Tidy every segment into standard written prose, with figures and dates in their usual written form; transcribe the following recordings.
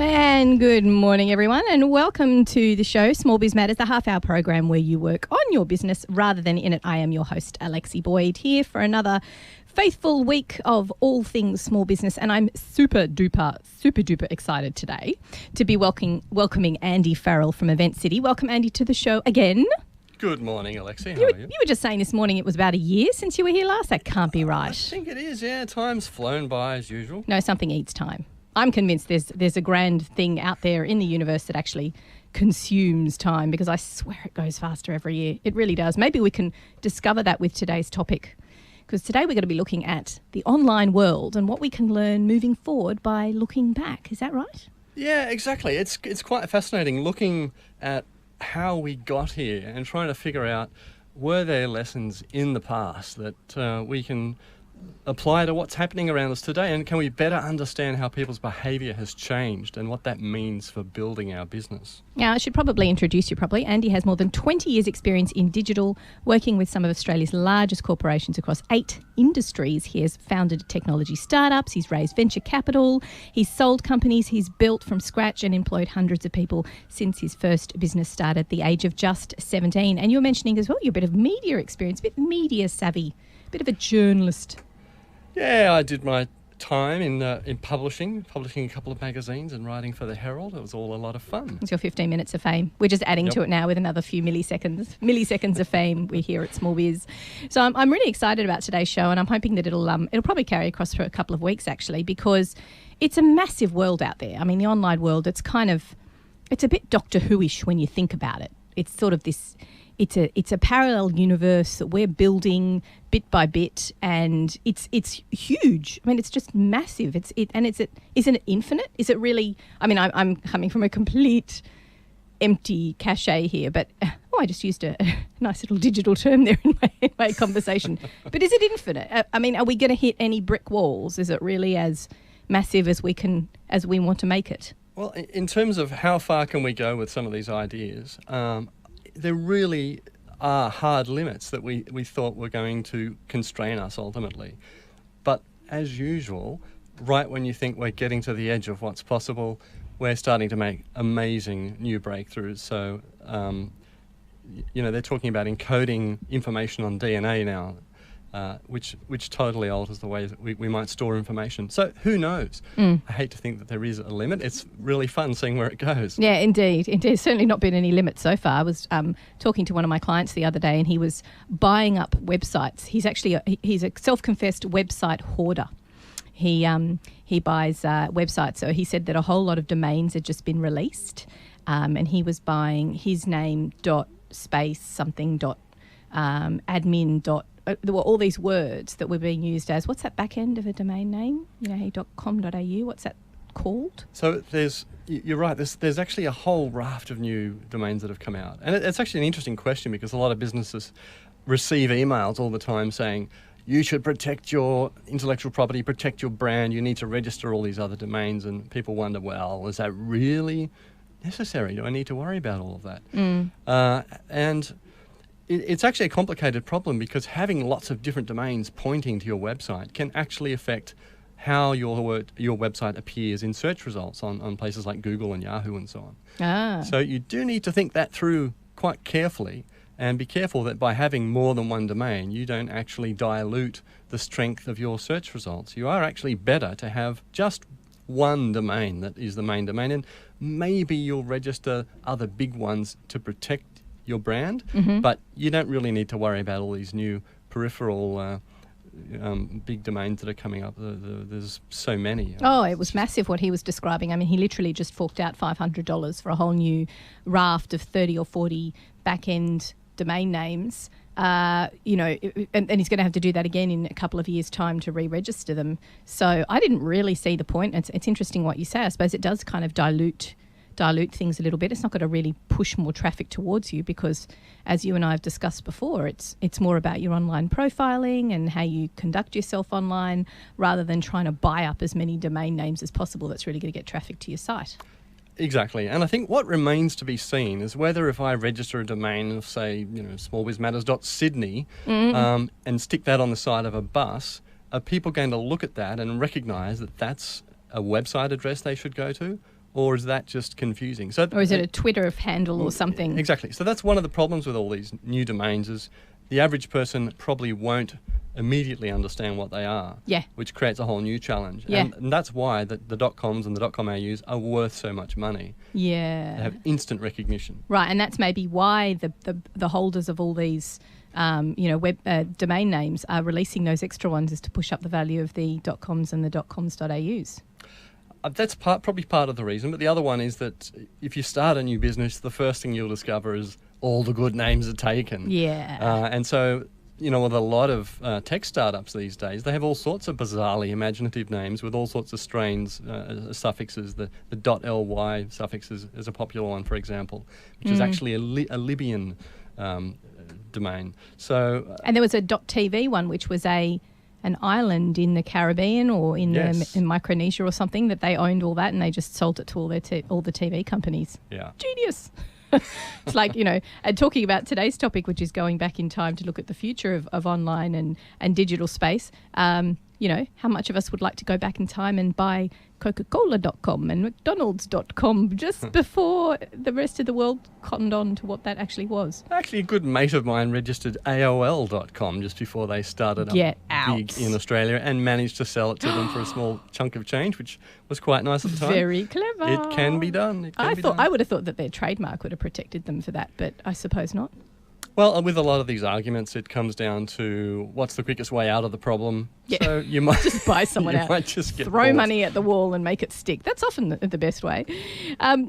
And good morning, everyone, and welcome to the show, Small Biz Matters, the half-hour program where you work on your business rather than in it. I am your host, Alexi Boyd, here for another faithful week of all things small business, and I'm super duper excited today to be welcoming Andy Farrell from Event City. Welcome, Andy, to the show again. Good morning, Alexi. How are you? You were just saying this morning it was about a year since you were here last. That can't be right. I think it is, yeah. Time's flown by as usual. No, something eats time. I'm convinced there's a grand thing out there in the universe that actually consumes time, because I swear it goes faster every year. It really does. Maybe we can discover that with today's topic, because today we're going to be looking at the online world and what we can learn moving forward by looking back. Is that right? Yeah, exactly. It's quite fascinating looking at how we got here and trying to figure out, were there lessons in the past that we can apply to what's happening around us today, and can we better understand how people's behaviour has changed and what that means for building our business? Now, I should probably introduce you properly. Andy has more than 20 years' experience in digital, working with some of Australia's largest corporations across 8 industries. He has founded technology startups, he's raised venture capital, he's sold companies, he's built from scratch and employed hundreds of people since his first business started at the age of just 17. And you're mentioning as well you're a bit of media experience, a bit media savvy, a bit of a journalist. Yeah, I did my time in publishing a couple of magazines and writing for the Herald. It was all a lot of fun. It's your 15 minutes of fame. We're just adding to it now with another few milliseconds of fame we here at Small Biz. So I'm really excited about today's show, and I'm hoping that it'll probably carry across for a couple of weeks, actually, because it's a massive world out there. I mean, the online world, it's a bit Doctor Who-ish when you think about it. It's sort of this... It's a parallel universe that we're building bit by bit, and it's huge. I mean, it's just massive. Isn't it infinite? Is it really? I mean, I'm coming from a complete empty cachet here, but I just used a nice little digital term there in my conversation. But is it infinite? I mean, are we going to hit any brick walls? Is it really as massive as we want to make it? Well, in terms of how far can we go with some of these ideas, there really are hard limits that we thought were going to constrain us ultimately. But as usual, right when you think we're getting to the edge of what's possible, we're starting to make amazing new breakthroughs. So, they're talking about encoding information on DNA now, which totally alters the way that we might store information. So who knows? I hate to think that there is a limit. It's really fun seeing where it goes. Yeah, indeed. There's certainly not been any limit so far. I was talking to one of my clients the other day, and he was buying up websites. He's a self-confessed website hoarder. He buys websites. So he said that a whole lot of domains had just been released, and he was buying his name .space something .admin . There were all these words that were being used as, what's that back end of a domain name? .com.au, what's that called? So you're right, there's actually a whole raft of new domains that have come out. And it's actually an interesting question, because a lot of businesses receive emails all the time saying, you should protect your intellectual property, protect your brand, you need to register all these other domains. And people wonder, well, is that really necessary? Do I need to worry about all of that? And it's actually a complicated problem, because having lots of different domains pointing to your website can actually affect how your website appears in search results on places like Google and Yahoo and so on. So you do need to think that through quite carefully, and be careful that by having more than one domain, you don't actually dilute the strength of your search results. You are actually better to have just one domain that is the main domain, and maybe you'll register other big ones to protect your brand, but you don't really need to worry about all these new peripheral big domains that are coming up. There's so many. Oh, it was massive what he was describing. I mean, he literally just forked out $500 for a whole new raft of 30 or 40 back-end domain names. And he's going to have to do that again in a couple of years' time to re-register them. So I didn't really see the point. It's interesting what you say. I suppose it does kind of dilute things a little bit. It's not going to really push more traffic towards you, because, as you and I have discussed before, it's more about your online profiling and how you conduct yourself online, rather than trying to buy up as many domain names as possible. That's really going to get traffic to your site. Exactly. And I think what remains to be seen is whether, if I register a domain of, say, smallbizmatters.sydney and stick that on the side of a bus, are people going to look at that and recognise that that's a website address they should go to? or is that just confusing? So, or is it a Twitter handle or something? Exactly. So that's one of the problems with all these new domains is the average person probably won't immediately understand what they are, which creates a whole new challenge. Yeah. And that's why the .coms and the .com AUs are worth so much money. Yeah. They have instant recognition. Right, and that's maybe why the holders of all these web domain names are releasing those extra ones, is to push up the value of the .coms and the .coms.aus. That's probably part of the reason, but the other one is that if you start a new business, the first thing you'll discover is all the good names are taken. Yeah. And so, with a lot of tech startups these days, they have all sorts of bizarrely imaginative names with all sorts of strange suffixes. The .ly suffix is a popular one, for example, which is actually a Libyan domain. So, and there was a .tv one, which was an island in the Caribbean or in Micronesia or something, that they owned all that and they just sold it to all the TV companies. Yeah. Genius. It's like, and talking about today's topic, which is going back in time to look at the future of online and digital space, how much of us would like to go back in time and buy Coca-Cola.com and McDonald's.com just before the rest of the world cottoned on to what that actually was? Actually, a good mate of mine registered AOL.com just before they started up big in Australia and managed to sell it to them for a small chunk of change, which was quite nice at the time. Very clever. It can be done. I would have thought that their trademark would have protected them for that, but I suppose not. Well, with a lot of these arguments, it comes down to what's the quickest way out of the problem. Yeah. So you might just buy someone out. Might just throw money at the wall and make it stick. That's often the best way.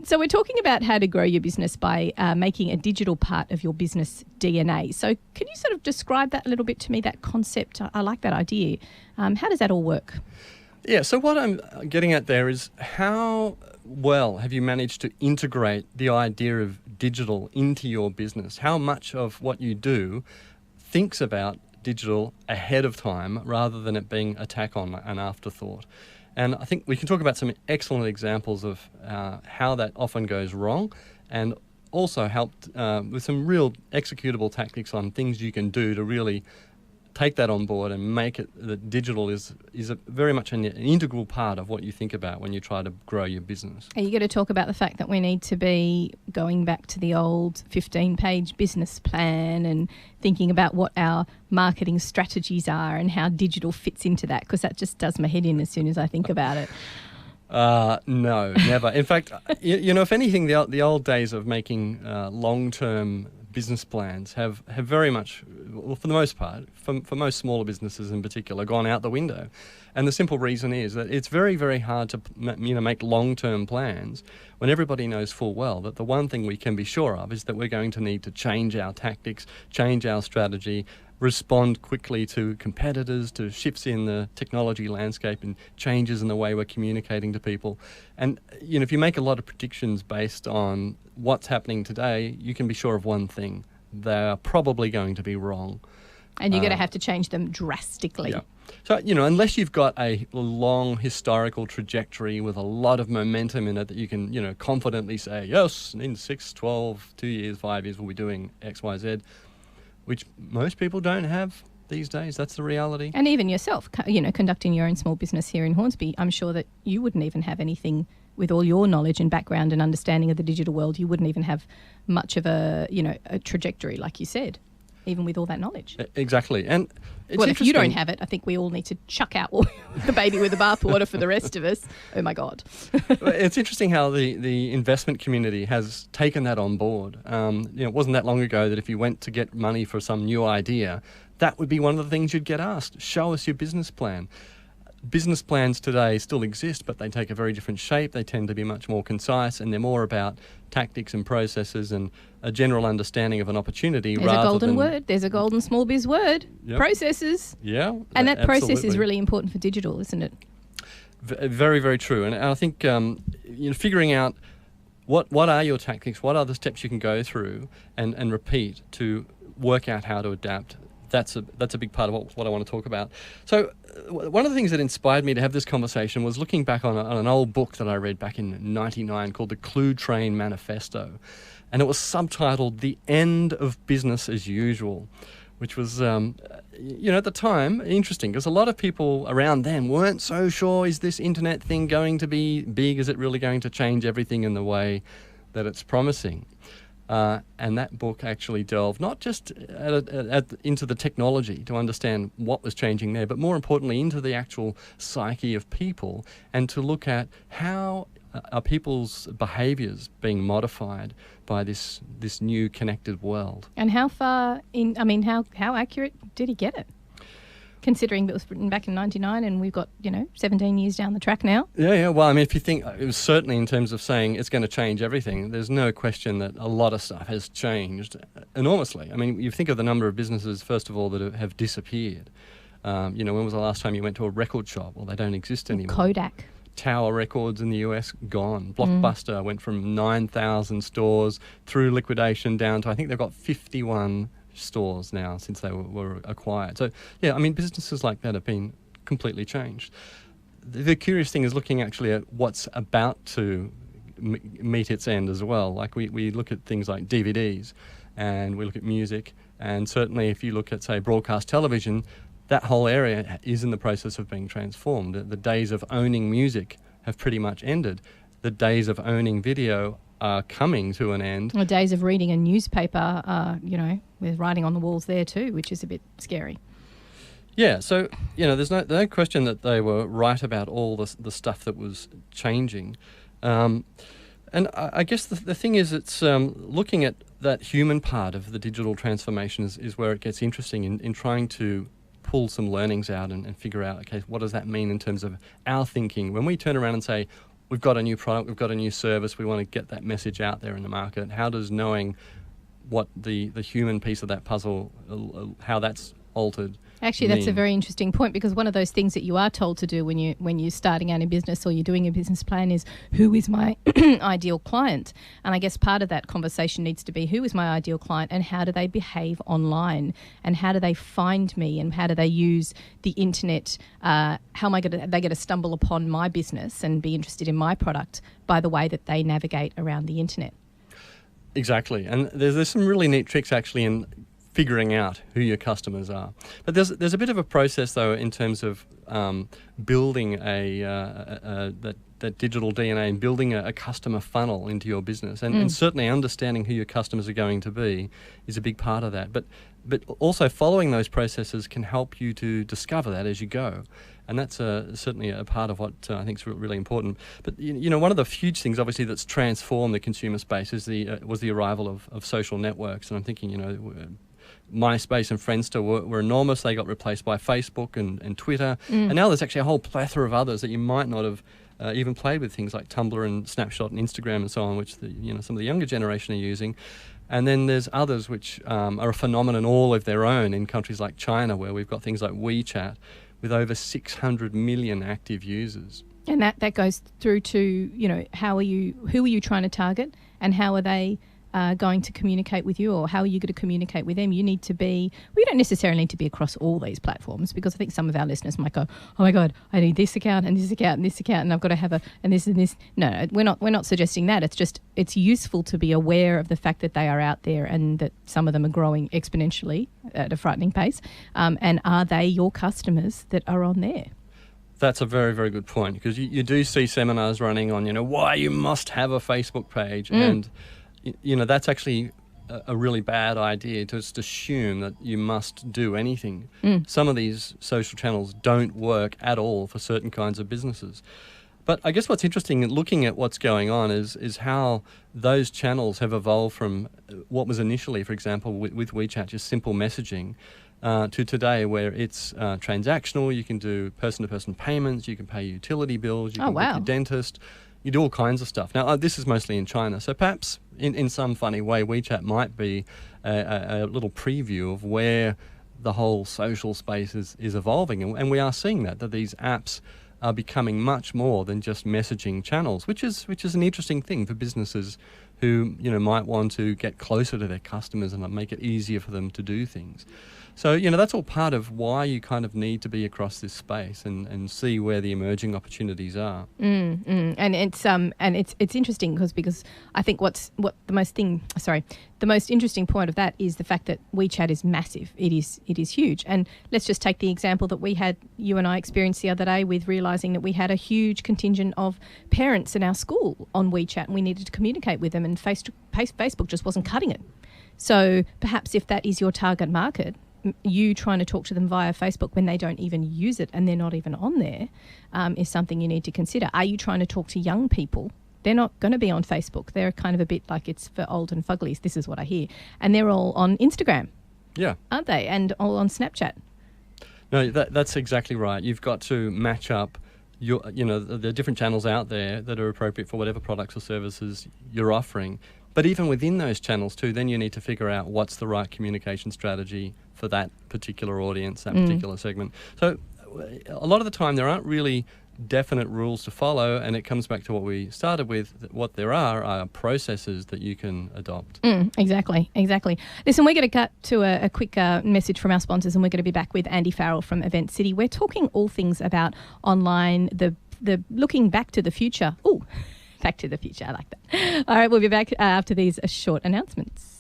So we're talking about how to grow your business by making a digital part of your business DNA. So can you sort of describe that a little bit to me, that concept? I like that idea. How does that all work? Yeah, so what I'm getting at there is how well have you managed to integrate the idea of digital into your business? How much of what you do thinks about digital ahead of time rather than it being a tack on, an afterthought? And I think we can talk about some excellent examples of how that often goes wrong, and also helped with some real executable tactics on things you can do to really take that on board and make it that digital is very much an integral part of what you think about when you try to grow your business. Are you going to talk about the fact that we need to be going back to the old 15-page business plan and thinking about what our marketing strategies are and how digital fits into that? Because that just does my head in as soon as I think about it. No, never. In fact, if anything, the old days of making long-term business plans have very much, well, for the most part, for most smaller businesses in particular, gone out the window. And the simple reason is that it's very, very hard to make long-term plans when everybody knows full well that the one thing we can be sure of is that we're going to need to change our tactics, change our strategy, respond quickly to competitors, to shifts in the technology landscape and changes in the way we're communicating to people. And if you make a lot of predictions based on what's happening today, you can be sure of one thing: they're probably going to be wrong. And you're going to have to change them drastically. Yeah. So, unless you've got a long historical trajectory with a lot of momentum in it that you can, confidently say, yes, in 6, 12, 2 years, 5 years, we'll be doing X, Y, Z, which most people don't have these days. That's the reality. And even yourself, conducting your own small business here in Hornsby, I'm sure that you wouldn't even have anything with all your knowledge and background and understanding of the digital world. You wouldn't even have much of a trajectory, like you said, even with all that knowledge. Exactly. And it's if you don't have it, I think we all need to chuck out the baby with the bathwater for the rest of us. Oh, my God. It's interesting how the investment community has taken that on board. It wasn't that long ago that if you went to get money for some new idea, that would be one of the things you'd get asked. Show us your business plan. Business plans today still exist, but they take a very different shape. They tend to be much more concise, and they're more about tactics and processes and a general understanding of an opportunity. There's a golden word. There's a golden small biz word. Yep. Processes. Yeah. And that absolutely. process is really important for digital, isn't it? Very, very true. And I think figuring out what are your tactics, what are the steps you can go through and repeat to work out how to adapt. That's a big part of what I want to talk about. So one of the things that inspired me to have this conversation was looking back on an old book that I read back in '99 called The Clue Train Manifesto. And it was subtitled The End of Business as Usual, which was, at the time, interesting, because a lot of people around then weren't so sure, is this internet thing going to be big? Is it really going to change everything in the way that it's promising? And that book actually delved not just into the technology to understand what was changing there, but more importantly into the actual psyche of people, and to look at how are people's behaviours being modified by this new connected world. And how far in? I mean, how accurate did he get it? Considering it was written back in 99 and we've got, 17 years down the track now. Yeah. Well, I mean, if you think, it was certainly in terms of saying it's going to change everything, there's no question that a lot of stuff has changed enormously. I mean, you think of the number of businesses, first of all, that have disappeared. When was the last time you went to a record shop? Well, they don't exist anymore. Kodak. Tower Records in the US, gone. Blockbuster went from 9,000 stores through liquidation down to, I think they've got 51 stores now since they were acquired. So, yeah, I mean, businesses like that have been completely changed. The curious thing is looking actually at what's about to meet its end as well. Like we look at things like DVDs and we look at music, and certainly if you look at, say, broadcast television, that whole area is in the process of being transformed. The days of owning music have pretty much ended. The days of owning video are coming to an end. The days of reading a newspaper, with writing on the walls there too, which is a bit scary. Yeah, so, there's no question that they were right about all the stuff that was changing. And I guess the thing is, it's looking at that human part of the digital transformation is where it gets interesting in trying to pull some learnings out and figure out, okay, what does that mean in terms of our thinking? When we turn around and say, we've got a new product, we've got a new service, we want to get that message out there in the market, how does knowing what the human piece of that puzzle, how that's altered? Actually, that's a very interesting point, because one of those things that you are told to do when you're starting out in business or you're doing a business plan is, who is my ideal client? And I guess part of that conversation needs to be, who is my ideal client and how do they behave online, and how do they find me, and how do they use the internet? How am I going to stumble upon my business and be interested in my product by the way that they navigate around the internet? Exactly. And there's some really neat tricks actually in figuring out who your customers are. But there's a bit of a process though in terms of building that digital DNA and building a customer funnel into your business, and certainly understanding who your customers are going to be is a big part of that. But also following those processes can help you to discover that as you go. And that's certainly a part of what I think is really important. But one of the huge things, obviously, that's transformed the consumer space is was the arrival of social networks. And I'm thinking, MySpace and Friendster were enormous. They got replaced by Facebook and Twitter. And now there's actually a whole plethora of others that you might not have even played with, things like Tumblr and Snapshot and Instagram and so on, which some of the younger generation are using. And then there's others which are a phenomenon all of their own in countries like China, where we've got things like WeChat with over 600 million active users. And that goes through to, who are you trying to target, and how are they going to communicate with you, or how are you going to communicate with them? You need to be, we don't necessarily need to be across all these platforms, because I think some of our listeners might go, oh my God, I need this account and this account and this account, and I've got to have and this and this. No, we're not suggesting that. It's just, it's useful to be aware of the fact that they are out there and that some of them are growing exponentially at a frightening pace. And are they your customers that are on there? That's a very, very good point, because you do see seminars running on, why you must have a Facebook page. And that's actually a really bad idea, to just assume that you must do anything. Some of these social channels don't work at all for certain kinds of businesses. But I guess what's interesting, looking at what's going on, is how those channels have evolved from what was initially, for example, with WeChat, just simple messaging, to today where it's transactional. You can do person-to-person payments, you can pay utility bills, you can book your dentist. You do all kinds of stuff. Now, this is mostly in China, so perhaps in some funny way, WeChat might be a little preview of where the whole social space is evolving. And we are seeing that these apps are becoming much more than just messaging channels, which is an interesting thing for businesses who might want to get closer to their customers and make it easier for them to do things. So, that's all part of why you kind of need to be across this space and see where the emerging opportunities are. And it's interesting because I think the most interesting point of that is the fact that WeChat is massive. It is huge. And let's just take the example that you and I experienced the other day with realising that we had a huge contingent of parents in our school on WeChat and we needed to communicate with them, and Facebook just wasn't cutting it. So perhaps if that is your target market, you trying to talk to them via Facebook when they don't even use it and they're not even on there is something you need to consider. Are you trying to talk to young people? They're not going to be on Facebook. They're kind of a bit like it's for old and fugglies. This is what I hear. And they're all on Instagram. Yeah. Aren't they? And all on Snapchat. No, that's exactly right. You've got to match up the different channels out there that are appropriate for whatever products or services you're offering. But even within those channels too, then you need to figure out what's the right communication strategy for that particular audience, that particular segment. So a lot of the time there aren't really definite rules to follow, and it comes back to what we started with. What there are processes that you can adopt. Exactly. Listen, we're going to cut to a quick message from our sponsors, and we're going to be back with Andy Farrell from Event City. We're talking all things about online, the looking back to the future. Ooh, back to the future. I like that. All right, we'll be back after these short announcements.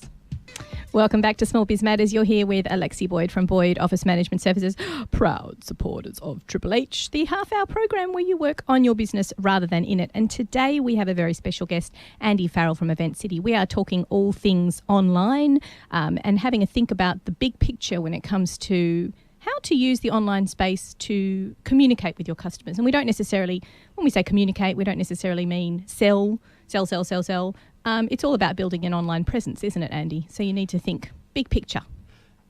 Welcome back to Small Biz Matters. You're here with Alexi Boyd from Boyd Office Management Services, proud supporters of Triple H, the half-hour program where you work on your business rather than in it. And today we have a very special guest, Andy Farrell from Event City. We are talking all things online and having a think about the big picture when it comes to how to use the online space to communicate with your customers. And we don't necessarily, when we say communicate, we don't necessarily mean sell. It's all about building an online presence, isn't it, Andy? So you need to think big picture.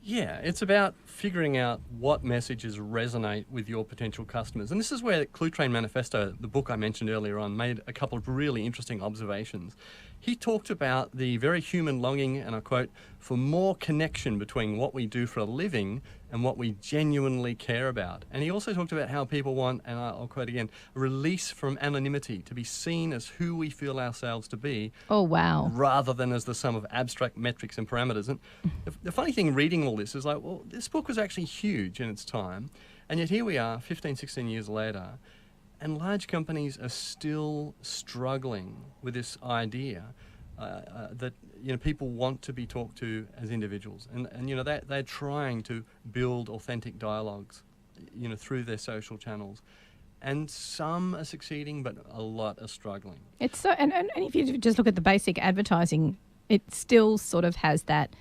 Yeah, it's about figuring out what messages resonate with your potential customers. And this is where Clue Train Manifesto, the book I mentioned earlier on, made a couple of really interesting observations. He talked about the very human longing, and I quote, for more connection between what we do for a living and what we genuinely care about. And he also talked about how people want, and I'll quote again, a release from anonymity, to be seen as who we feel ourselves to be. Oh, wow. Rather than as the sum of abstract metrics and parameters. And the funny thing reading all this is like, well, this book was actually huge in its time, and yet here we are 15, 16 years later, and large companies are still struggling with this idea that people want to be talked to as individuals, and they're trying to build authentic dialogues, through their social channels, and some are succeeding, but a lot are struggling. It's so, and if you just look at the basic advertising, it still sort of has that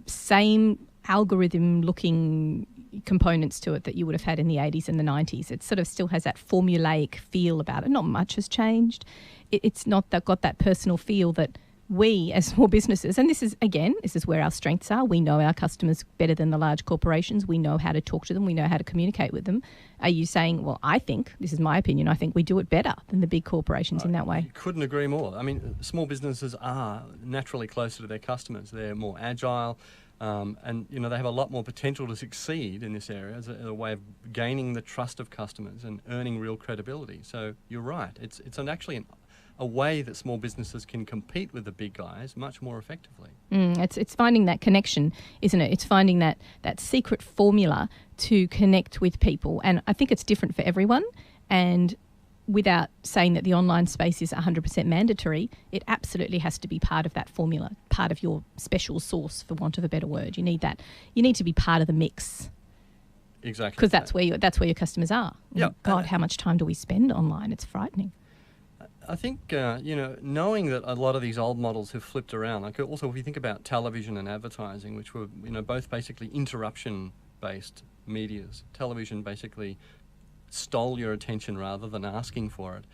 same algorithm-looking components to it that you would have had in the 80s and the 90s. It sort of still has that formulaic feel about it. Not much has changed. It's not got that personal feel that we as small businesses, and this is where our strengths are. We know our customers better than the large corporations. We know how to talk to them. We know how to communicate with them. Are you saying, well, I think, this is my opinion, I think we do it better than the big corporations in that way? Couldn't agree more. I mean, small businesses are naturally closer to their customers. They're more agile. And they have a lot more potential to succeed in this area as a way of gaining the trust of customers and earning real credibility. So you're right. It's actually a way that small businesses can compete with the big guys much more effectively. It's finding that connection, isn't it? It's finding that secret formula to connect with people. And I think it's different for everyone. And without saying that the online space is 100% mandatory, it absolutely has to be part of that formula, part of your special sauce, for want of a better word. You need that. You need to be part of the mix. Exactly. Because that's where your customers are. Yeah. God, how much time do we spend online? It's frightening. I think, knowing that a lot of these old models have flipped around, like also if you think about television and advertising, which were, both basically interruption-based medias. Television basically stole your attention rather than asking for it.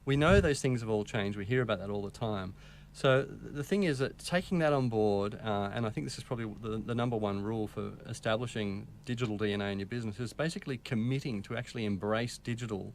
We know those things have all changed. We hear about that all the time. So the thing is that taking that on board, and I think this is probably the number one rule for establishing digital DNA in your business, is basically committing to actually embrace digital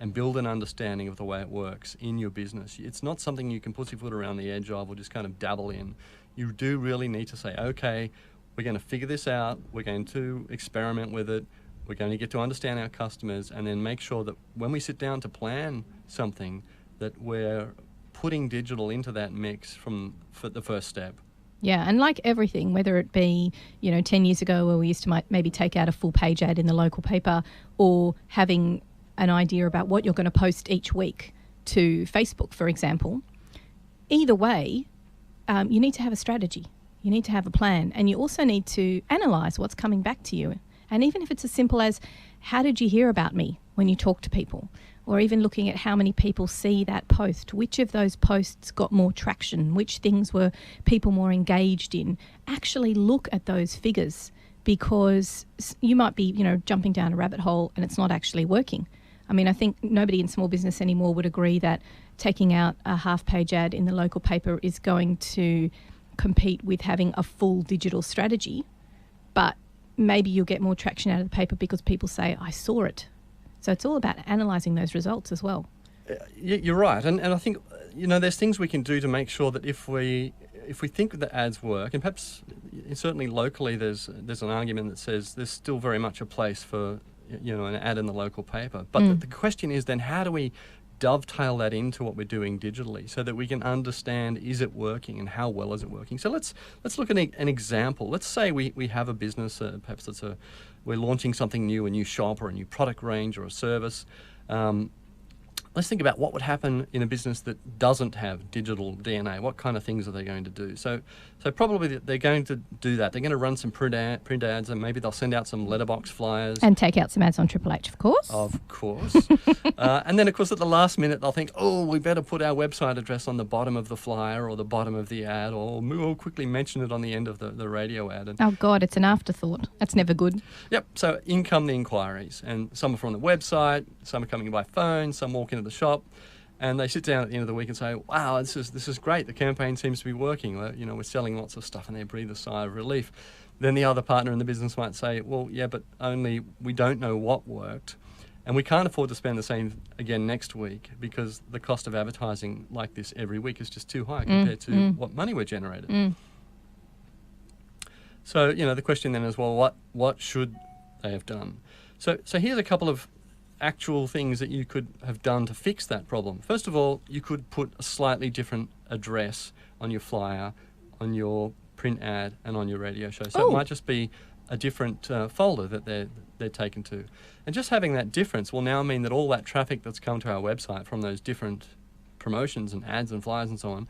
and build an understanding of the way it works in your business. It's not something you can pussyfoot around the edge of or just kind of dabble in. You do really need to say, okay, we're going to figure this out. We're going to experiment with it. We're going to get to understand our customers, and then make sure that when we sit down to plan something, that we're putting digital into that mix for the first step. Yeah, and like everything, whether it be, 10 years ago where we used to maybe take out a full page ad in the local paper, or having an idea about what you're going to post each week to Facebook, for example, either way, you need to have a strategy. You need to have a plan, and you also need to analyse what's coming back to you. And even if it's as simple as, how did you hear about me when you talk to people? Or even looking at how many people see that post. Which of those posts got more traction? Which things were people more engaged in? Actually look at those figures, because you might be, jumping down a rabbit hole and it's not actually working. I mean, I think nobody in small business anymore would agree that taking out a half-page ad in the local paper is going to compete with having a full digital strategy. But maybe you'll get more traction out of the paper because people say, I saw it. So it's all about analysing those results as well. You're right. And I think, there's things we can do to make sure that if we think that ads work, and perhaps certainly locally there's an argument that says there's still very much a place for, an ad in the local paper. But the question is then, how do we dovetail that into what we're doing digitally so that we can understand, is it working and how well is it working? So let's look at an example. Let's say we have a business, perhaps we're launching something new, a new shop or a new product range or a service. Let's think about what would happen in a business that doesn't have digital DNA. What kind of things are they going to do? So probably they're going to do that. They're going to run some print ads, and maybe they'll send out some letterbox flyers. And take out some ads on Triple H, of course. Of course. And then, of course, at the last minute, they'll think, we better put our website address on the bottom of the flyer or the bottom of the ad, or we'll quickly mention it on the end of the radio ad. Oh, God, it's an afterthought. That's never good. Yep. So in come the inquiries, and some are from the website, some are coming in by phone, some walk into the shop, and they sit down at the end of the week and say, wow, this is great. The campaign seems to be working. We're selling lots of stuff, and they breathe a sigh of relief. Then the other partner in the business might say, well, yeah, but only we don't know what worked, and we can't afford to spend the same again next week because the cost of advertising like this every week is just too high compared to what money we're generating. So, the question then is, well, what should they have done? So here's a couple of actual things that you could have done to fix that problem. First of all, you could put a slightly different address on your flyer, on your print ad, and on your radio show. So it might just be a different folder that they're taken to. And just having that difference will now mean that all that traffic that's come to our website from those different promotions and ads and flyers and so on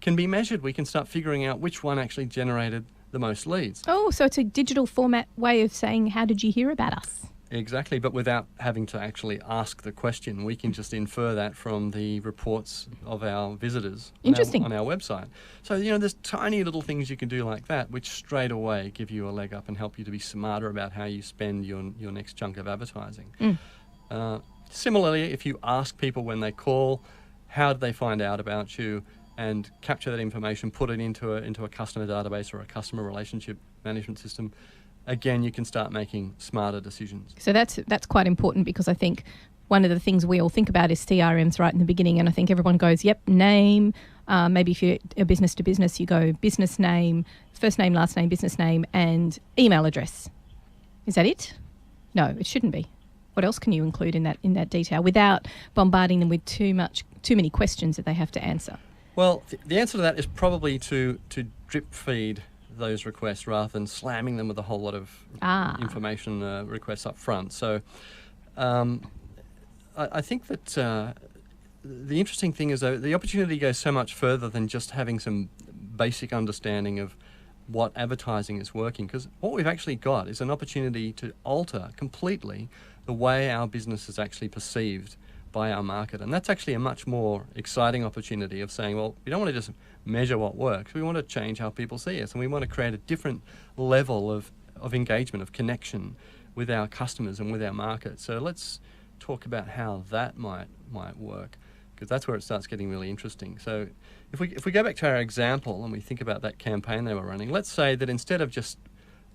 can be measured. We can start figuring out which one actually generated the most leads. Oh, so it's a digital format way of saying, how did you hear about us? Exactly, but without having to actually ask the question, we can just infer that from the reports of our visitors on our website. So, there's tiny little things you can do like that, which straight away give you a leg up and help you to be smarter about how you spend your next chunk of advertising. Similarly, if you ask people when they call, how did they find out about you, and capture that information, put it into a customer database or a customer relationship management system, again, you can start making smarter decisions. So that's quite important, because I think one of the things we all think about is CRMs right in the beginning, and I think everyone goes, yep, name. Maybe if you're a business to business, you go business name, first name, last name, business name, and email address. Is that it? No, it shouldn't be. What else can you include in that detail without bombarding them with too many questions that they have to answer? Well, the answer to that is probably to drip feed those requests rather than slamming them with a whole lot of information requests up front. So I think that the interesting thing is, though, the opportunity goes so much further than just having some basic understanding of what advertising is working, because what we've actually got is an opportunity to alter completely the way our business is actually perceived by our market. And that's actually a much more exciting opportunity of saying, well, we don't want to just measure what works. We want to change how people see us, and we want to create a different level of engagement, of connection with our customers and with our market. So let's talk about how that might work, because that's where it starts getting really interesting. So if we go back to our example and we think about that campaign they were running, let's say that instead of just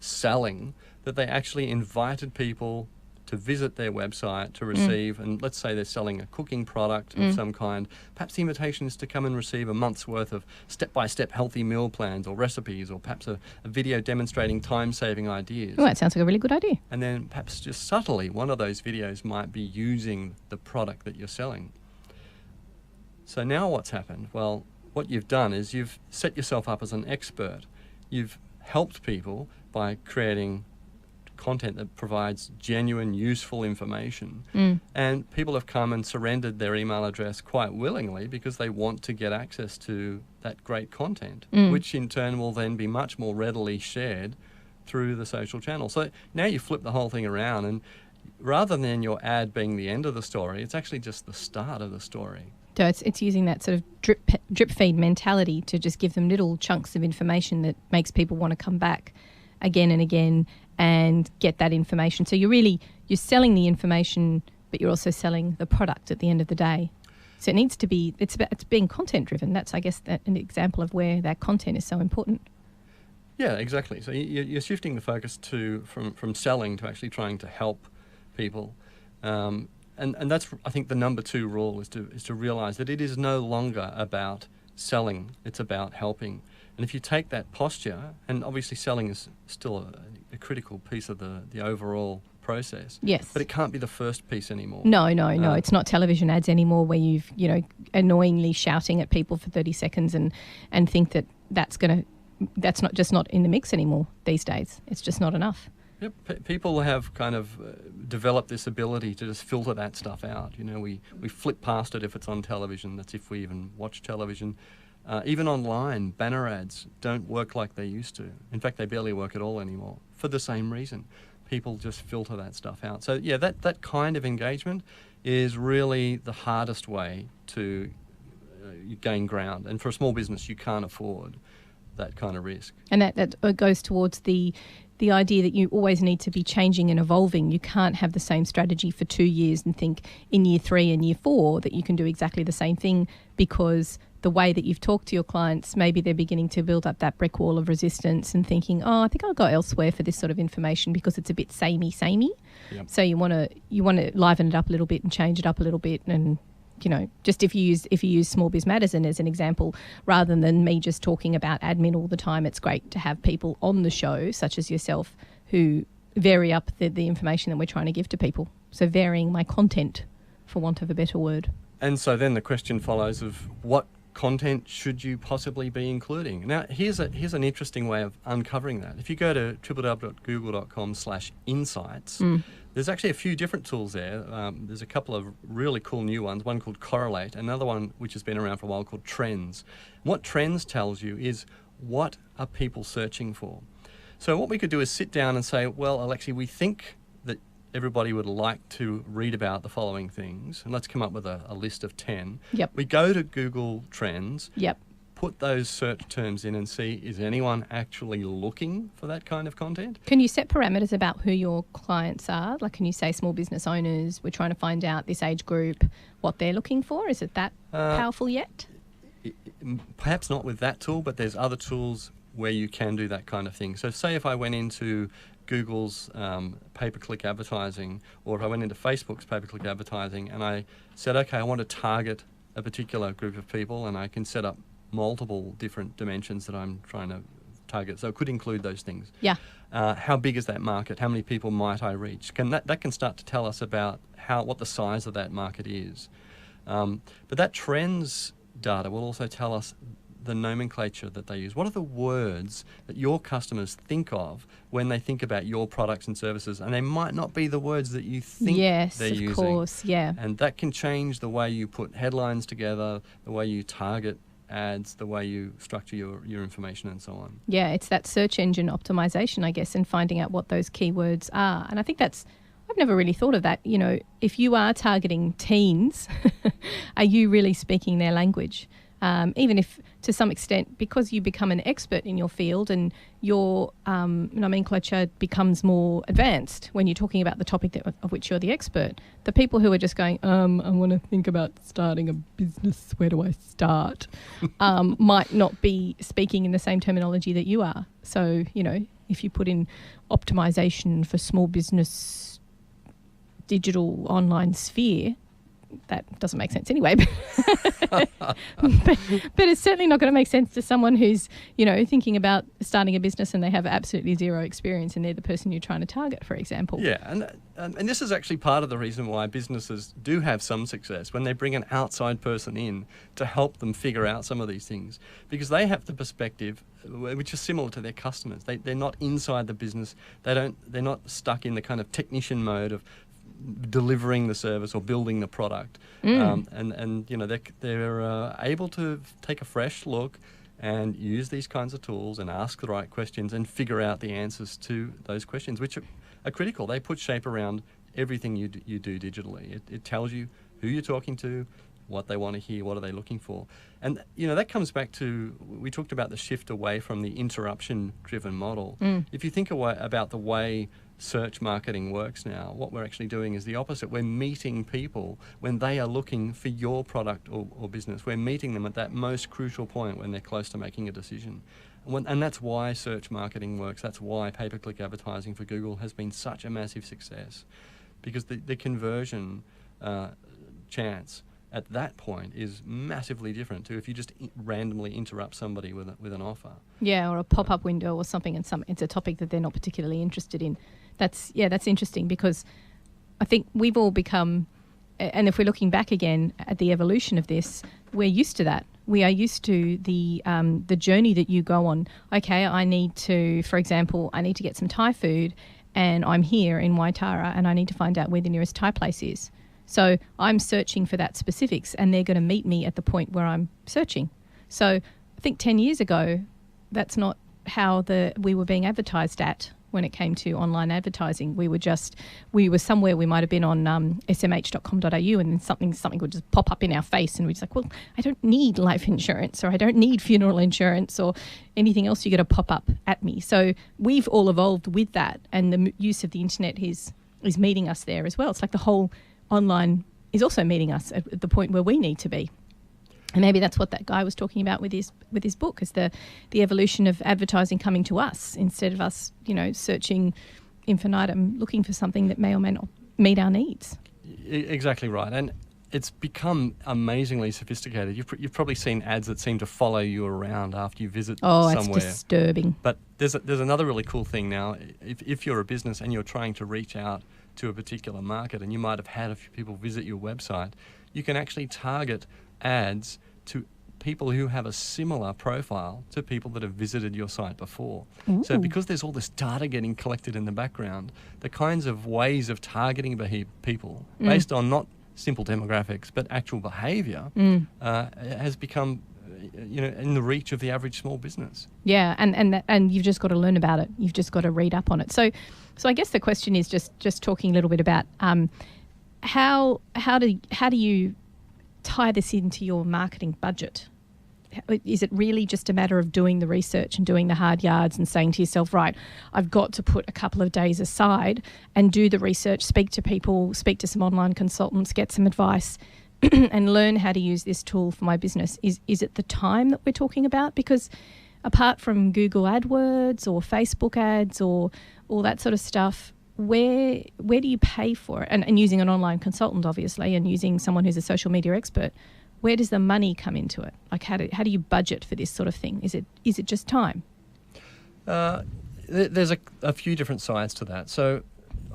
selling, that they actually invited people to visit their website to receive, and let's say they're selling a cooking product of some kind, perhaps the invitation is to come and receive a month's worth of step-by-step healthy meal plans or recipes, or perhaps a video demonstrating time-saving ideas. Oh, that sounds like a really good idea. And then perhaps just subtly, one of those videos might be using the product that you're selling. So now what's happened? Well, what you've done is you've set yourself up as an expert. You've helped people by creating content that provides genuine, useful information. And people have come and surrendered their email address quite willingly because they want to get access to that great content, which in turn will then be much more readily shared through the social channel. So now you flip the whole thing around, and rather than your ad being the end of the story, it's actually just the start of the story. So it's using that sort of drip feed mentality to just give them little chunks of information that makes people want to come back again and again and get that information. So you're selling the information, but you're also selling the product at the end of the day. So it needs to be, it's being content driven. That's, I guess, an example of where that content is so important. Yeah, exactly. So you're shifting the focus from selling to actually trying to help people. And that's, I think, the number 2 rule is to realize that it is no longer about selling, it's about helping. And if you take that posture, and obviously selling is still a critical piece of the overall process. Yes. But it can't be the first piece anymore. No. It's not television ads anymore where you've, annoyingly shouting at people for 30 seconds and think that's not in the mix anymore these days. It's just not enough. Yep, people have kind of developed this ability to just filter that stuff out. We flip past it if it's on television. That's if we even watch television. Even online, banner ads don't work like they used to. In fact, they barely work at all anymore for the same reason. People just filter that stuff out. So, yeah, that kind of engagement is really the hardest way to gain ground. And for a small business, you can't afford that kind of risk. And that goes towards the idea that you always need to be changing and evolving. You can't have the same strategy for 2 years and think in year 3 and year 4 that you can do exactly the same thing, because the way that you've talked to your clients, maybe they're beginning to build up that brick wall of resistance and thinking, I think I'll go elsewhere for this sort of information because it's a bit samey. Yep. So you want to liven it up a little bit and change it up a little bit. And just if you use Small Biz Matters as an example, rather than me just talking about admin all the time, it's great to have people on the show, such as yourself, who vary up the information that we're trying to give to people. So varying my content, for want of a better word. And so then the question follows of what content should you possibly be including? Now, here's an interesting way of uncovering that. If you go to www.google.com/insights, there's actually a few different tools there. There's a couple of really cool new ones, one called Correlate, another one which has been around for a while called Trends. What Trends tells you is what are people searching for. So what we could do is sit down and say, well, Alexi, we think that everybody would like to read about the following things, and let's come up with a list of 10. Yep. We go to Google Trends, yep, put those search terms in and see, is anyone actually looking for that kind of content? Can you set parameters about who your clients are? Like, can you say small business owners, we're trying to find out this age group, what they're looking for? Is it that powerful yet? Perhaps not with that tool, but there's other tools where you can do that kind of thing. So say if I went into Google's pay-per-click advertising, or if I went into Facebook's pay-per-click advertising and I said, okay, I want to target a particular group of people, and I can set up multiple different dimensions that I'm trying to target. So it could include those things. Yeah. How big is that market? How many people might I reach? That can start to tell us about what the size of that market is. But that trends data will also tell us the nomenclature that they use. What are the words that your customers think of when they think about your products and services? And they might not be the words that you think they're using. Yes, of course, yeah. And that can change the way you put headlines together, the way you target ads, the way you structure your information and so on. Yeah, it's that search engine optimization, I guess, and finding out what those keywords are. And I think I've never really thought of that. If you are targeting teens, are you really speaking their language? Even if to some extent, because you become an expert in your field and your nomenclature becomes more advanced when you're talking about the topic of which you're the expert, the people who are just going, I want to think about starting a business, where do I start, might not be speaking in the same terminology that you are. So, if you put in optimization for small business digital online sphere, that doesn't make sense anyway. But it's certainly not going to make sense to someone who's, thinking about starting a business and they have absolutely zero experience and they're the person you're trying to target, for example. Yeah, and And this is actually part of the reason why businesses do have some success when they bring an outside person in to help them figure out some of these things, because they have the perspective which is similar to their customers. They're not inside the business. They're not stuck in the kind of technician mode of delivering the service or building the product. And you know, they're able to take a fresh look and use these kinds of tools and ask the right questions and figure out the answers to those questions, which are critical. They put shape around everything you do digitally. It tells you who you're talking to, what they want to hear, what are they looking for. And, you know, that comes back to, we talked about the shift away from the interruption-driven model. If you think about the way search marketing works now, what we're actually doing is the opposite. We're meeting people when they are looking for your product or business. We're meeting them at that most crucial point when they're close to making a decision. And that's why search marketing works. That's why pay-per-click advertising for Google has been such a massive success, because the conversion chance at that point is massively different to if you just randomly interrupt somebody with an offer. Yeah, or a pop-up window or something, and it's a topic that they're not particularly interested in. That's interesting, because I think we've all become, and if we're looking back again at the evolution of this, we're used to that. We are used to the journey that you go on. Okay, I need to, for example, I need to get some Thai food, and I'm here in Waitara, and I need to find out where the nearest Thai place is. So I'm searching for that specifics, and they're going to meet me at the point where I'm searching. So I think 10 years ago, that's not how we were being advertised at when it came to online advertising. We were somewhere, we might have been on smh.com.au, and then something would just pop up in our face, and we're just like, well, I don't need life insurance, or I don't need funeral insurance, or anything else you're going to pop up at me. So we've all evolved with that, and the use of the internet is meeting us there as well. It's like the whole online is also meeting us at the point where we need to be. And maybe that's what that guy was talking about with his book, is the evolution of advertising coming to us instead of us, you know, searching infinitum, looking for something that may or may not meet our needs. Exactly right. And it's become amazingly sophisticated. You've probably seen ads that seem to follow you around after you visit somewhere. Oh, it's disturbing. But there's another really cool thing now. If you're a business and you're trying to reach out to a particular market, and you might have had a few people visit your website, you can actually target ads to people who have a similar profile to people that have visited your site before. Ooh. So because there's all this data getting collected in the background, the kinds of ways of targeting people based on not simple demographics but actual behaviour has become, you know, in the reach of the average small business. Yeah, and you've just got to learn about it. You've just got to read up on it. So I guess the question is just talking a little bit about how do you tie this into your marketing budget? Is it really just a matter of doing the research and doing the hard yards and saying to yourself, right, I've got to put a couple of days aside and do the research, speak to people, speak to some online consultants, get some advice and learn how to use this tool for my business? Is it the time that we're talking about? Because apart from Google AdWords or Facebook ads or all that sort of stuff, where do you pay for it? And using an online consultant, obviously, and using someone who's a social media expert, where does the money come into it? Like, how do you budget for this sort of thing? Is it just time? There's a few different sides to that. So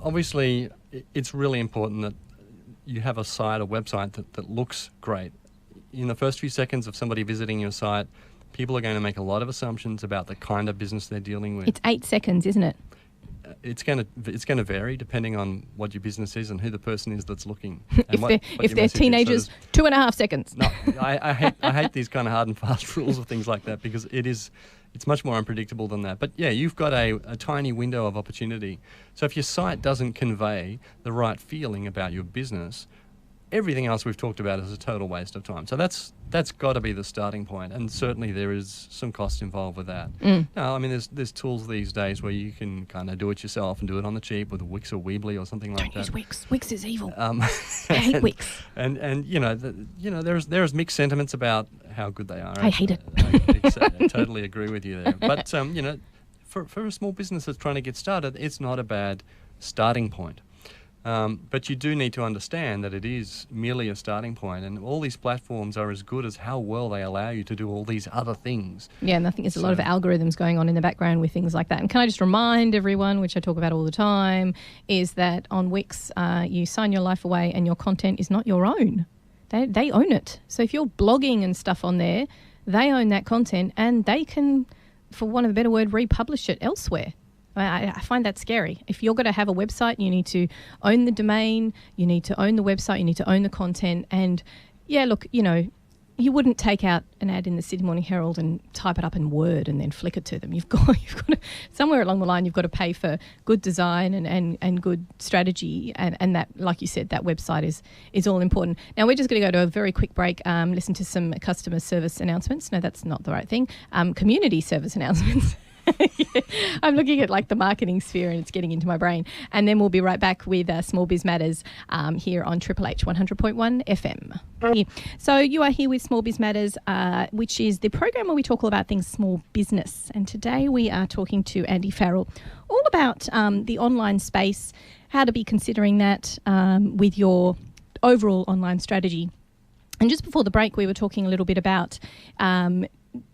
obviously it's really important that you have a site, a website that looks great. In the first few seconds of somebody visiting your site, people are going to make a lot of assumptions about the kind of business they're dealing with. It's 8 seconds, isn't it? It's going to vary depending on what your business is and who the person is that's looking. If they're teenagers, 2.5 seconds. No, I hate these kind of hard and fast rules of things like that, because it's much more unpredictable than that. But yeah, you've got a tiny window of opportunity. So if your site doesn't convey the right feeling about your business, everything else we've talked about is a total waste of time. So that's got to be the starting point, and certainly there is some cost involved with that. No, I mean there's tools these days where you can kind of do it yourself and do it on the cheap with a Wix or Weebly or something like that. Don't use Wix. Wix is evil. I hate Wix. And there's mixed sentiments about how good they are. I hate it. I totally agree with you there. But for a small business that's trying to get started, it's not a bad starting point. But you do need to understand that it is merely a starting point, and all these platforms are as good as how well they allow you to do all these other things. Yeah, and I think there's a lot of algorithms going on in the background with things like that. And can I just remind everyone, which I talk about all the time, is that on Wix, you sign your life away and your content is not your own. They own it. So if you're blogging and stuff on there, they own that content and they can, for want of a better word, republish it elsewhere. I find that scary. If you're going to have a website, you need to own the domain, you need to own the website, you need to own the content. And yeah, look, you wouldn't take out an ad in the Sydney Morning Herald and type it up in Word and then flick it to them. You've got to, somewhere along the line, you've got to pay for good design and good strategy. And that, like you said, that website is all important. Now, we're just going to go to a very quick break, listen to some customer service announcements. No, that's not the right thing. Community service announcements. Yeah, I'm looking at like the marketing sphere and it's getting into my brain. And then we'll be right back with Small Biz Matters here on Triple H 100.1 FM. So you are here with Small Biz Matters, which is the program where we talk all about things small business. And today we are talking to Andy Farrell all about the online space, how to be considering that with your overall online strategy. And just before the break, we were talking a little bit about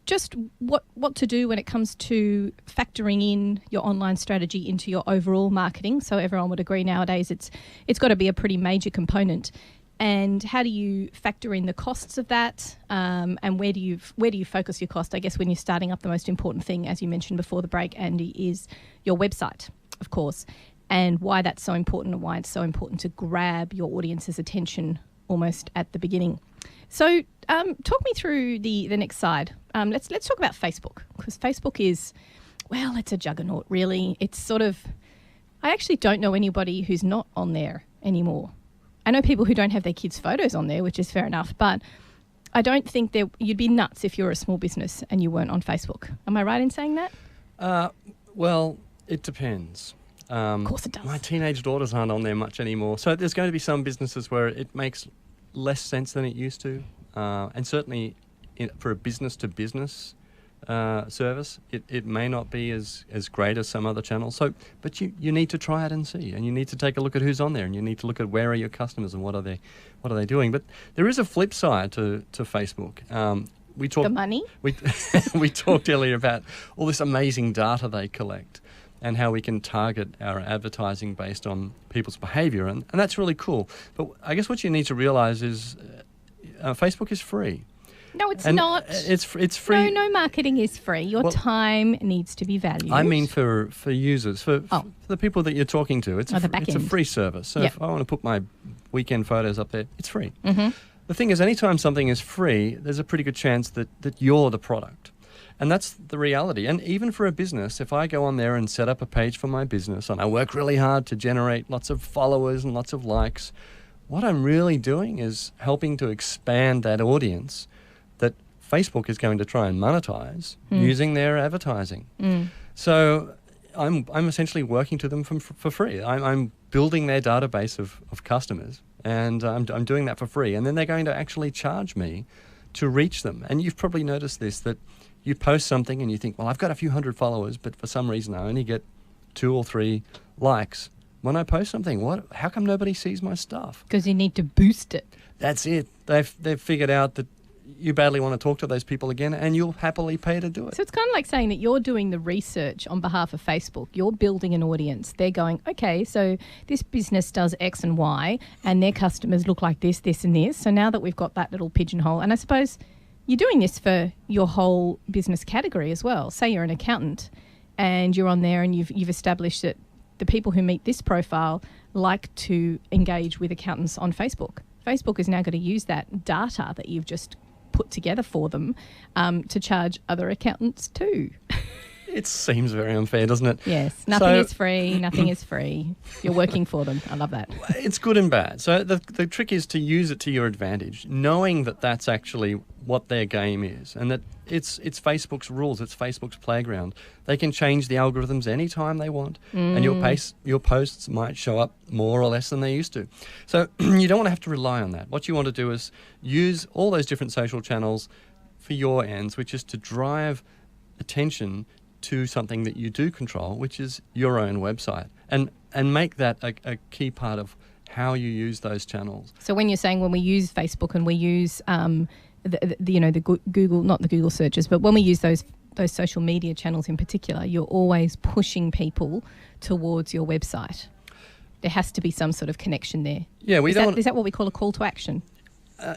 just what to do when it comes to factoring in your online strategy into your overall marketing. So everyone would agree nowadays it's got to be a pretty major component. And how do you factor in the costs of that? And where do you focus your cost? I guess when you're starting up, the most important thing, as you mentioned before the break, Andy, is your website, of course, and why that's so important and why it's so important to grab your audience's attention almost at the beginning. So talk me through the next side. Let's talk about Facebook, because Facebook is, well, it's a juggernaut, really. It's sort of, I actually don't know anybody who's not on there anymore. I know people who don't have their kids' photos on there, which is fair enough, but I don't think you'd be nuts if you're a small business and you weren't on Facebook. Am I right in saying that? Well, it depends. Of course it does. My teenage daughters aren't on there much anymore. So there's going to be some businesses where it makes less sense than it used to. And certainly for a business-to-business service, it may not be as great as some other channels. So, but you need to try it and see, and you need to take a look at who's on there, and you need to look at where are your customers and what are they doing. But there is a flip side to Facebook. We talked the money. We talked earlier about all this amazing data they collect and how we can target our advertising based on people's behaviour, and that's really cool. But I guess what you need to realise is Facebook is free. No, it's not. It's free. No marketing is free. Your time needs to be valued. I mean for users, for the people that you're talking to. It's a free service. So if I want to put my weekend photos up there, it's free. Mm-hmm. The thing is, anytime something is free, there's a pretty good chance that you're the product. And that's the reality. And even for a business, if I go on there and set up a page for my business and I work really hard to generate lots of followers and lots of likes, what I'm really doing is helping to expand that audience that Facebook is going to try and monetize using their advertising. So I'm essentially working to them for free. I'm building their database of customers, and I'm doing that for free. And then they're going to actually charge me to reach them. And you've probably noticed this, that you post something and you think, well, I've got a few hundred followers, but for some reason I only get 2 or 3 likes. When I post something, how come nobody sees my stuff? Because you need to boost it. That's it. They've figured out that you badly want to talk to those people again, and you'll happily pay to do it. So it's kind of like saying that you're doing the research on behalf of Facebook. You're building an audience. They're going, okay, so this business does X and Y, and their customers look like this, this, and this. So now that we've got that little pigeonhole, and I suppose you're doing this for your whole business category as well. Say you're an accountant, and you're on there, and you've established that the people who meet this profile like to engage with accountants on Facebook. Facebook is now going to use that data that you've just put together for them to charge other accountants too. It seems very unfair, doesn't it? Yes. Nothing is free. Nothing is free. You're working for them. I love that. It's good and bad. So the trick is to use it to your advantage, knowing that that's actually what their game is, and that it's Facebook's rules. It's Facebook's playground. They can change the algorithms anytime they want, and your posts might show up more or less than they used to. So you don't want to have to rely on that. What you want to do is use all those different social channels for your ends, which is to drive attention to something that you do control, which is your own website. And and make that a key part of how you use those channels. So when you're saying when we use Facebook and we use the Google, not the Google searches, but when we use those social media channels in particular, you're always pushing people towards your website. There has to be some sort of connection there. Yeah, is that what we call a call to action?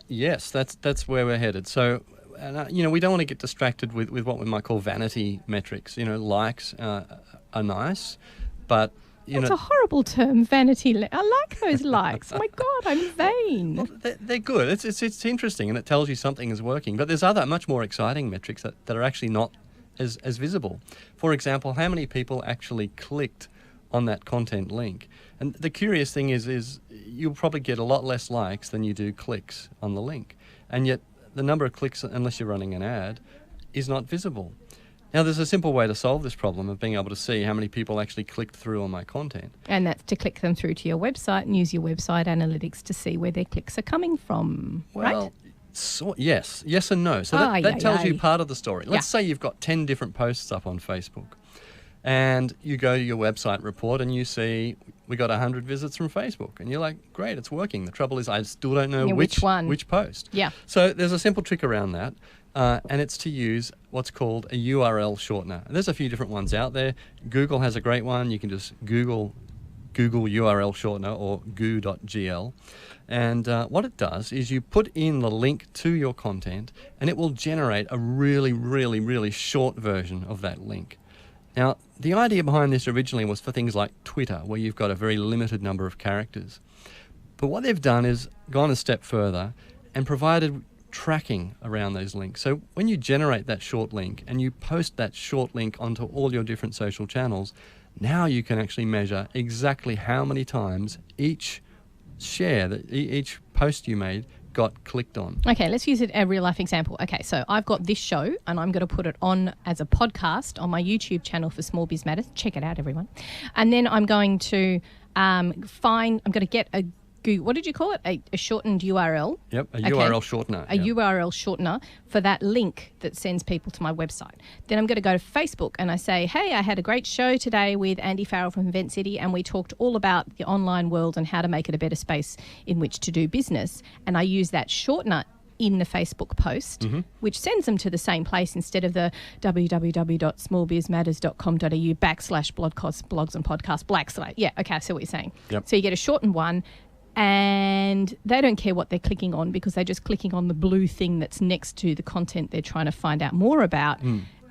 Yes, that's where we're headed. So, we don't want to get distracted with what we might call vanity metrics. Likes are nice, but That's a horrible term, vanity. I like those likes. Oh my God, I'm vain. Well, they're good. It's interesting, and it tells you something is working. But there's other much more exciting metrics that are actually not as visible. For example, how many people actually clicked on that content link? And the curious thing is you'll probably get a lot less likes than you do clicks on the link. And yet the number of clicks, unless you're running an ad, is not visible. Now, there's a simple way to solve this problem of being able to see how many people actually clicked through on my content. And that's to click them through to your website and use your website analytics to see where their clicks are coming from, right? Yes and no. So that tells you part of the story. Let's say you've got 10 different posts up on Facebook, and you go to your website report and you see we got 100 visits from Facebook, and you're like, great, it's working. The trouble is I still don't know which post. Yeah. So there's a simple trick around that. And it's to use what's called a URL shortener. And there's a few different ones out there. Google has a great one. You can just Google URL shortener or goo.gl. And what it does is you put in the link to your content, and it will generate a really, really, really short version of that link. Now, the idea behind this originally was for things like Twitter, where you've got a very limited number of characters. But what they've done is gone a step further and provided tracking around those links. So when you generate that short link and you post that short link onto all your different social channels, now you can actually measure exactly how many times each each post you made got clicked on. Okay, let's use a real life example. Okay, so I've got this show and I'm going to put it on as a podcast on my YouTube channel for Small Biz Matters. Check it out, everyone. And then I'm going to I'm going to get a what did you call it? A shortened URL. Yep, URL shortener. A URL shortener for that link that sends people to my website. Then I'm going to go to Facebook and I say, hey, I had a great show today with Andy Farrell from Event City, and we talked all about the online world and how to make it a better space in which to do business. And I use that shortener in the Facebook post, which sends them to the same place instead of the www.smallbizmatters.com.au/blogs and podcasts. Yeah, okay, I see what you're saying. Yep. So you get a shortened one, and they don't care what they're clicking on because they're just clicking on the blue thing that's next to the content they're trying to find out more about.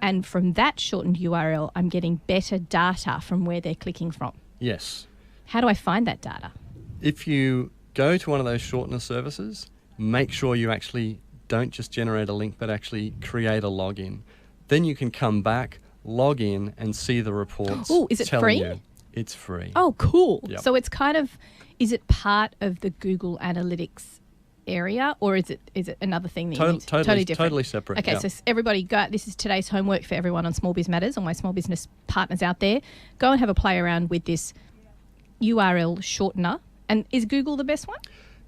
And from that shortened URL, I'm getting better data from where they're clicking from. Yes. How do I find that data? If you go to one of those shortener services, make sure you actually don't just generate a link but actually create a login. Then you can come back, log in, and see the reports. Oh, is it free? You it's free. Oh, cool. Yep. So it's kind of, is it part of the Google Analytics area, or is it another thing that you need? Totally different. Totally separate. Okay, so everybody go. This is today's homework for everyone on Small Biz Matters, all my small business partners out there. Go and have a play around with this URL shortener. And is Google the best one,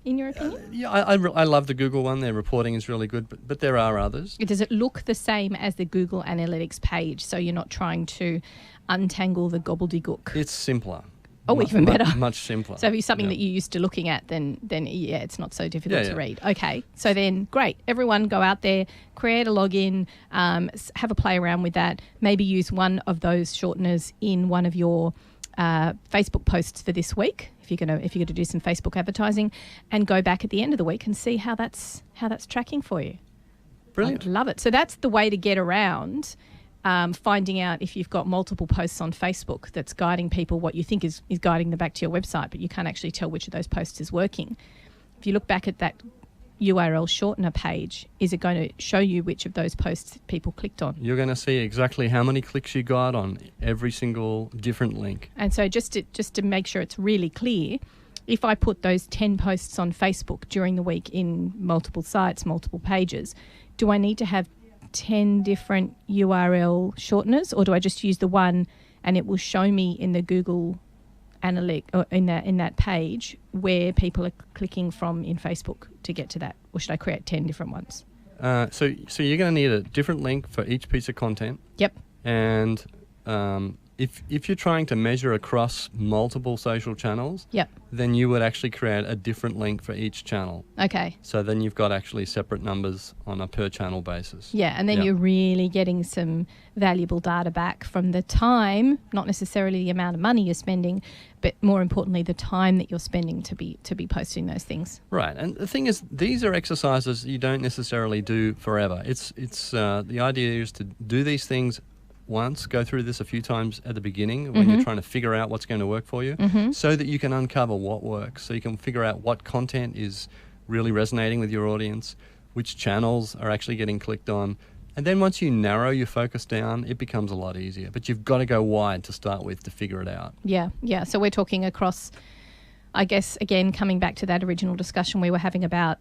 in your opinion? Yeah, I love the Google one. Their reporting is really good, but there are others. Does it look the same as the Google Analytics page, so you're not trying to untangle the gobbledygook? It's simpler. Oh, even better. Much simpler. So if it's something that you're used to looking at, then yeah, it's not so difficult to read. Okay, so then great. Everyone go out there, create a login, have a play around with that. Maybe use one of those shorteners in one of your Facebook posts for this week, if you're going to do some Facebook advertising, and go back at the end of the week and see how that's tracking for you. Brilliant. I love it. So that's the way to get around finding out if you've got multiple posts on Facebook that's guiding people, what you think is guiding them back to your website, but you can't actually tell which of those posts is working. If you look back at that URL shortener page, is it going to show you which of those posts people clicked on? You're going to see exactly how many clicks you got on every single different link. And so just to make sure it's really clear, if I put those 10 posts on Facebook during the week in multiple sites, multiple pages, do I need to have 10 different URL shorteners, or do I just use the one and it will show me in the Google Analytics or in that page where people are clicking from in Facebook to get to that, or should I create 10 different ones? So you're going to need a different link for each piece of content. Yep. And If you're trying to measure across multiple social channels, Yep. then you would actually create a different link for each channel. Okay. So then you've got actually separate numbers on a per channel basis. Yeah, and then you're really getting some valuable data back from the time, not necessarily the amount of money you're spending, but more importantly, the time that you're spending to be posting those things. Right, and the thing is, these are exercises you don't necessarily do forever. It's the idea is to do these things once, go through this a few times at the beginning when you're trying to figure out what's going to work for you, so that you can uncover what works, so you can figure out what content is really resonating with your audience, which channels are actually getting clicked on. And then once you narrow your focus down, it becomes a lot easier. But you've got to go wide to start with to figure it out. Yeah. So we're talking across, I guess, again, coming back to that original discussion we were having about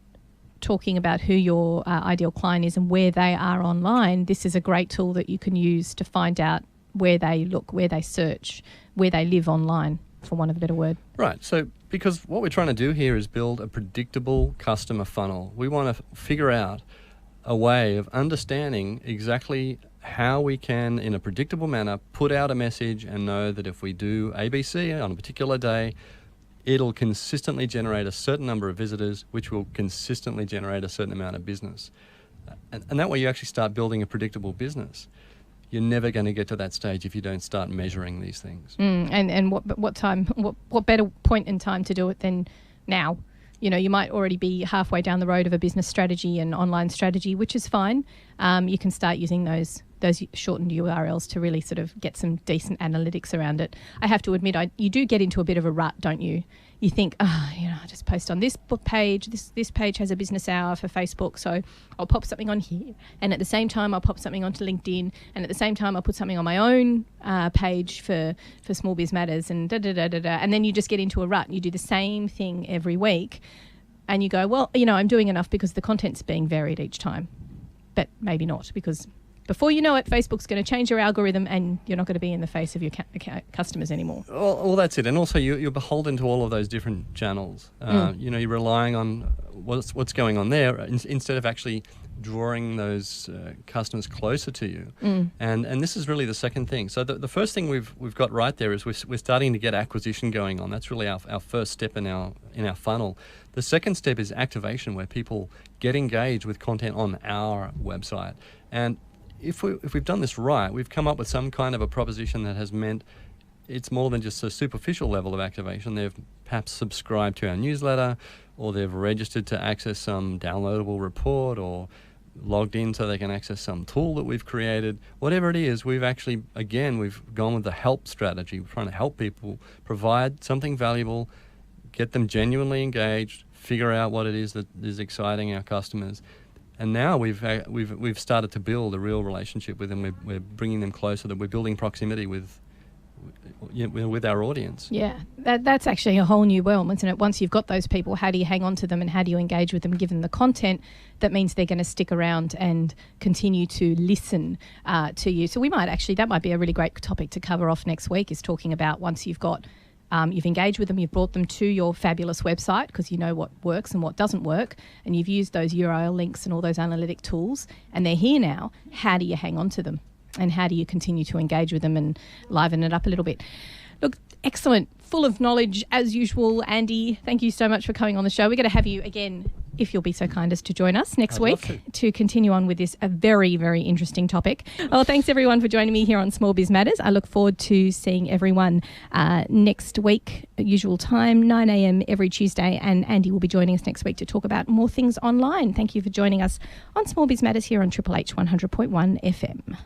talking about who your ideal client is and where they are online. This is a great tool that you can use to find out where they look, where they search, where they live online, for want of a better word. Right. So because what we're trying to do here is build a predictable customer funnel. We want to figure out a way of understanding exactly how we can, in a predictable manner, put out a message and know that if we do ABC on a particular day, it'll consistently generate a certain number of visitors, which will consistently generate a certain amount of business. And that way you actually start building a predictable business. You're never going to get to that stage if you don't start measuring these things. And what better point in time to do it than now? You know, you might already be halfway down the road of a business strategy and online strategy, which is fine. You can start using those shortened URLs to really sort of get some decent analytics around it. I have to admit, you do get into a bit of a rut, don't you? You think, I just post on this book page. This page has a business hour for Facebook, so I'll pop something on here. And at the same time, I'll pop something onto LinkedIn. And at the same time, I'll put something on my own page for Small Biz Matters and da-da-da-da-da. And then you just get into a rut. You do the same thing every week. And you go, well, I'm doing enough because the content's being varied each time. But maybe not, because before you know it, Facebook's going to change your algorithm and you're not going to be in the face of your customers anymore. Well, that's it. And also you're beholden to all of those different channels. You're relying on what's going on there instead of actually drawing those customers closer to you. And this is really the second thing. So the first thing we've got right there is we're starting to get acquisition going on. That's really our first step in our funnel. The second step is activation, where people get engaged with content on our website. And if we've done this right, we've come up with some kind of a proposition that has meant it's more than just a superficial level of activation. They've perhaps subscribed to our newsletter, or they've registered to access some downloadable report, or logged in so they can access some tool that we've created. Whatever it is, we've gone with the help strategy. We're trying to help people, provide something valuable, get them genuinely engaged, figure out what it is that is exciting our customers. And now we've started to build a real relationship with them. We're bringing them closer. That we're building proximity with our audience. Yeah, that's actually a whole new realm, isn't it? Once you've got those people, how do you hang on to them and how do you engage with them? Given the content, that means they're going to stick around and continue to listen to you. So that might be a really great topic to cover off next week. Is talking about once you've got. You've engaged with them, you've brought them to your fabulous website because you know what works and what doesn't work, and you've used those URL links and all those analytic tools, and they're here now. How do you hang on to them? And how do you continue to engage with them and liven it up a little bit? Look, excellent. Full of knowledge as usual. Andy, thank you so much for coming on the show. We're going to have you again, if you'll be so kind as to join us next week to continue on with this very, very interesting topic. Well, thanks everyone for joining me here on Small Biz Matters. I look forward to seeing everyone next week, usual time, 9 a.m. every Tuesday. And Andy will be joining us next week to talk about more things online. Thank you for joining us on Small Biz Matters here on Triple H 100.1 FM.